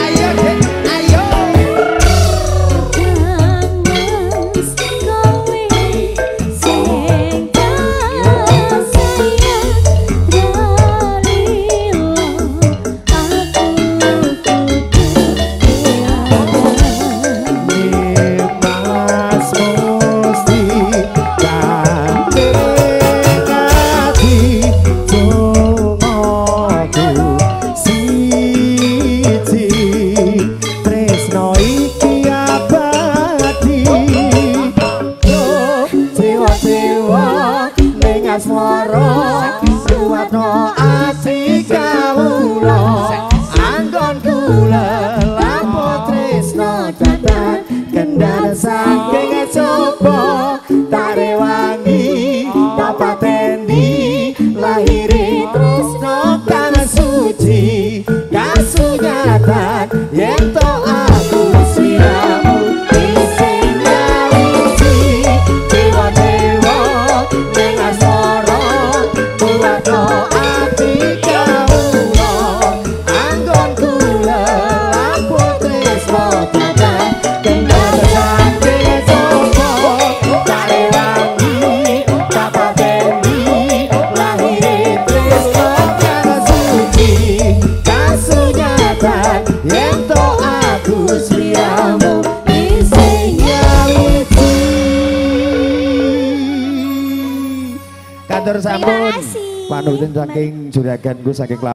Ayo dek, asmara kuwatno ati kawula anggon kula lapo tresno dadan kendal saking coba tarewangi tapateni lahiri tresno kan suci kasunyatan yen to aku siramu isih nyawiji dewa-dewa ning asmara kuwatno ati kawula anggon kula lapo tresno dadan kendal saking coba tarewangi tapateni lahiri tresno kan suci kasunyatan yen to aku sliramu isih nyawiji. Kantor sampun panuwun saking juragan ku saking